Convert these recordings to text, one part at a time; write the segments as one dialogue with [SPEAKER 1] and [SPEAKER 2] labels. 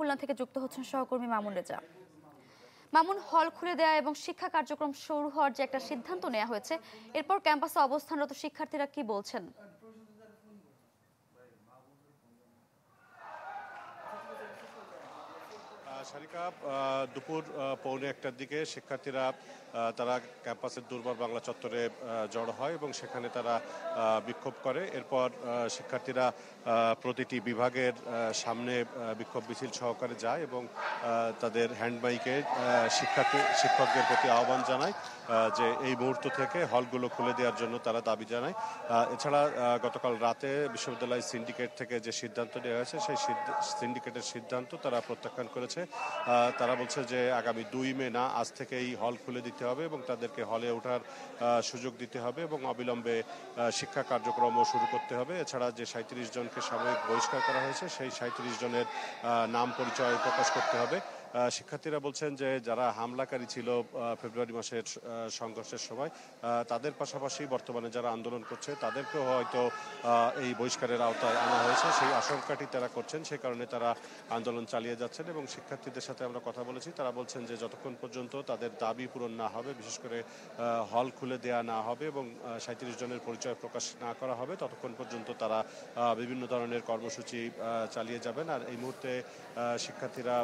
[SPEAKER 1] খুলনা থেকে যুক্ত হচ্ছেন সহকর্মী মামুন রেজা। মামুন, হল খুলে দেয়া এবং শিক্ষা কার্যক্রম শুরু হওয়ার যে একটা সিদ্ধান্ত নেওয়া হয়েছে, এরপর ক্যাম্পাসে অবস্থানরত শিক্ষার্থীরা কি বলছেন?
[SPEAKER 2] শারিকা, দুপুর পৌনে একটার দিকে শিক্ষার্থীরা তারা ক্যাম্পাসের দুর্বার বাংলা চত্বরে জড়ো হয় এবং সেখানে তারা বিক্ষোভ করে। এরপর শিক্ষার্থীরা প্রতিটি বিভাগের সামনে বিক্ষোভ মিছিল সহকারে যায় এবং তাদের হ্যান্ডমাইকে শিক্ষকদের প্রতি আহ্বান জানায় যে এই মুহূর্ত থেকে হলগুলো খুলে দেওয়ার জন্য তারা দাবি জানায়। এছাড়া গতকাল রাতে বিশ্ববিদ্যালয় সিন্ডিকেট থেকে যে সিদ্ধান্ত নেওয়া হয়েছে সেই সিন্ডিকেটের সিদ্ধান্ত তারা প্রত্যাখ্যান করেছে। তারা বলছে যে আগামী 2 মে না, আজ থেকেই হল খুলে দিতে হবে এবং তাদেরকে হলে ওঠার সুযোগ দিতে হবে এবং অবিলম্বে শিক্ষা কার্যক্রমও শুরু করতে হবে। এছাড়া যে 37 জনকে সাময়িক বহিষ্কার করা হয়েছে সেই 37 জনের নাম পরিচয় প্রকাশ করতে হবে। শিক্ষার্থীরা বলছেন যে যারা হামলাকারী ছিল ফেব্রুয়ারি মাসের সংঘর্ষের সময়, তাদের পাশাপাশি বর্তমানে যারা আন্দোলন করছে তাদেরকেও হয়তো এই বহিষ্কারের আওতায় আনা হয়েছে, সেই আশঙ্কাটি তারা করছেন। সেই কারণে তারা আন্দোলন চালিয়ে যাচ্ছেন এবং শিক্ষার্থীদের সাথে আমরা কথা বলেছি, তারা বলছেন যে যতক্ষণ পর্যন্ত তাদের দাবি পূরণ না হবে, বিশেষ করে হল খুলে দেয়া না হবে এবং 37 জনের পরিচয় প্রকাশ না করা হবে, ততক্ষণ পর্যন্ত তারা বিভিন্ন ধরনের কর্মসূচি চালিয়ে যাবেন। আর এই মুহূর্তে শিক্ষার্থীরা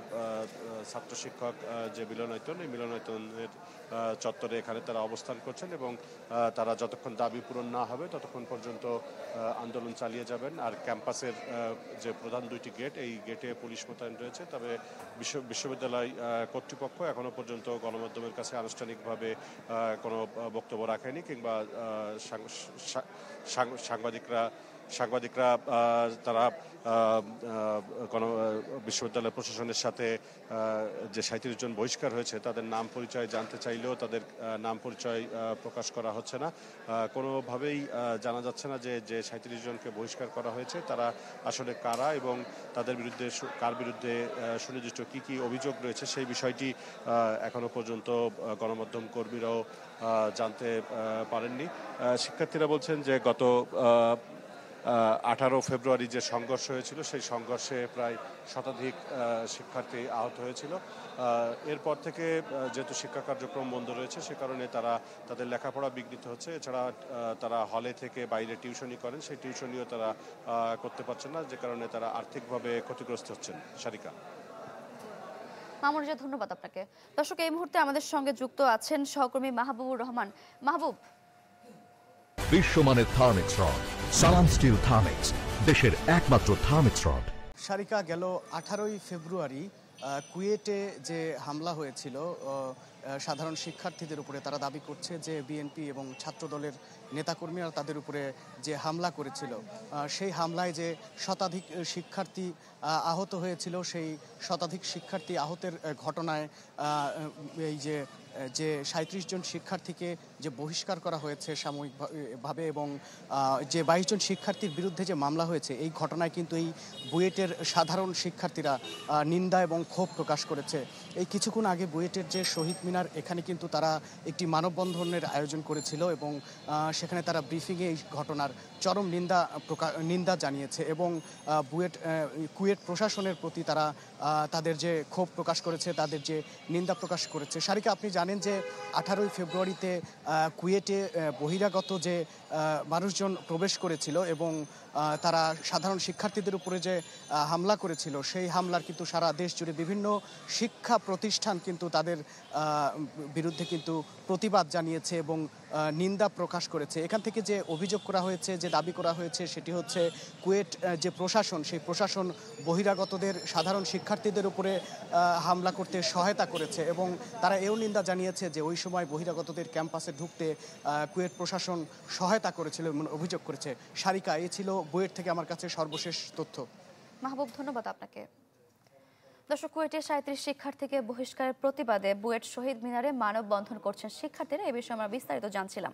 [SPEAKER 2] ছাত্র শিক্ষক যে মিলনায়তন, এই মিলনায়তনের চত্বরে এখানে তারা অবস্থান করছেন এবং তারা যতক্ষণ দাবি পূরণ না হবে ততক্ষণ পর্যন্ত আন্দোলন চালিয়ে যাবেন। আর ক্যাম্পাসের যে প্রধান 2টি গেট, এই গেটে পুলিশ মোতায়েন রয়েছে। তবে বিশ্ববিদ্যালয় কর্তৃপক্ষ এখনো পর্যন্ত গণমাধ্যমের কাছে আনুষ্ঠানিকভাবে কোনো বক্তব্য রাখেনি কিংবা সাংবাদিকরা তারা বিশ্ববিদ্যালয় প্রশাসনের সাথে যে 37 জন বহিষ্কার হয়েছে তাদের নাম পরিচয় জানতে চাইলেও তাদের নাম পরিচয় প্রকাশ করা হচ্ছে না। কোনোভাবেই জানা যাচ্ছে না যে 37 জনকে বহিষ্কার করা হয়েছে তারা আসলে কারা এবং তাদের বিরুদ্ধে কার বিরুদ্ধে সুনির্দিষ্ট কি কি অভিযোগ রয়েছে সেই বিষয়টি এখনো পর্যন্ত গণমাধ্যম কর্মীরাও জানতে পারেননি। শিক্ষার্থীরা বলছেন যে গত 18 ফেব্রুয়ারি যে সংঘর্ষ হয়েছিল সেই সংঘর্ষে প্রায় শতাধিক শিক্ষার্থী আহত হয়েছিল। এরপর থেকে যেহেতু শিক্ষা কার্যক্রম বন্ধ রয়েছে সে কারণে তারা তাদের লেখাপড়া বিঘ্নিত হচ্ছে। এছাড়া তারা হলে থেকে বাইরে টিউশনি করেন, সেই টিউশনিও তারা করতে পারছেন না, যে কারণে তারা আর্থিকভাবে ক্ষতিগ্রস্ত হচ্ছেন। শারিকা,
[SPEAKER 1] মামুন রেজা, ধন্যবাদ আপনাকে। দর্শক, এই মুহূর্তে আমাদের সঙ্গে যুক্ত আছেন সহকর্মী মাহবুবুর রহমান। মাহবুব,
[SPEAKER 3] বিশ্বমানের থার্মিক্স রড সালাম স্টিল থার্মিক্স, দেশের একমাত্র থার্মিক্স রড।
[SPEAKER 4] শারিকা, গেল 18 ফেব্রুয়ারি কুয়েটে যে হামলা হয়েছিল সাধারণ শিক্ষার্থীদের উপরে, তারা দাবি করছে যে বিএনপি এবং ছাত্রদলের নেতাকর্মীরা তাদের উপরে যে হামলা করেছিল, সেই হামলায় যে শতাধিক শিক্ষার্থী আহত হয়েছিল, সেই শতাধিক শিক্ষার্থী আহতের ঘটনায় এই যে 37 জন শিক্ষার্থীকে যে বহিষ্কার করা হয়েছে সাময়িকভাবে এবং যে 22 জন শিক্ষার্থীর বিরুদ্ধে যে মামলা হয়েছে, এই ঘটনায় কিন্তু এই বুয়েটের সাধারণ শিক্ষার্থীরা নিন্দা এবং ক্ষোভ প্রকাশ করেছে। এই কিছুক্ষণ আগে বুয়েটের যে শহীদ মিনার, এখানে কিন্তু তারা একটি মানববন্ধনের আয়োজন করেছিল এবং সেখানে তারা ব্রিফিংয়ে এই ঘটনার চরম নিন্দা জানিয়েছে এবং কুয়েট প্রশাসনের প্রতি তারা তাদের যে ক্ষোভ প্রকাশ করেছে, তাদের যে নিন্দা প্রকাশ করেছে। শারিকা, আপনি জানেন যে 18 ফেব্রুয়ারিতে কুয়েটে বহিরাগত যে মানুষজন প্রবেশ করেছিল এবং তারা সাধারণ শিক্ষার্থীদের উপরে যে হামলা করেছিল, সেই হামলার কিন্তু সারা দেশ জুড়ে বিভিন্ন শিক্ষা প্রতিষ্ঠান কিন্তু তাদের বিরুদ্ধে কিন্তু প্রতিবাদ জানিয়েছে এবং নিন্দা প্রকাশ করেছে। এখান থেকে যে অভিযোগ করা হয়েছে, যে দাবি করা হয়েছে, সেটি হচ্ছে কুয়েট যে প্রশাসন, সেই প্রশাসন বহিরাগতদের সাধারণ শিক্ষার্থীদের উপরে হামলা করতে সহায়তা করেছে এবং তারা এও নিন্দা জানিয়েছে যে ওই সময় বহিরাগতদের ক্যাম্পাসে ঢুকতে কুয়েট প্রশাসন সহায়তা করেছিল এবং অভিযোগ করেছে। শারিকা, এই ছিল বুয়েট থেকে আমার কাছে সর্বশেষ তথ্য।
[SPEAKER 1] মাহবুব, ধন্যবাদ আপনাকে। দর্শক, কুয়েটের 37 শিক্ষার্থীকে বহিষ্কারের প্রতিবাদে বুয়েট শহীদ মিনারে মানববন্ধন করছেন শিক্ষার্থীরা। এ বিষয়ে আমরা বিস্তারিত জানছিলাম।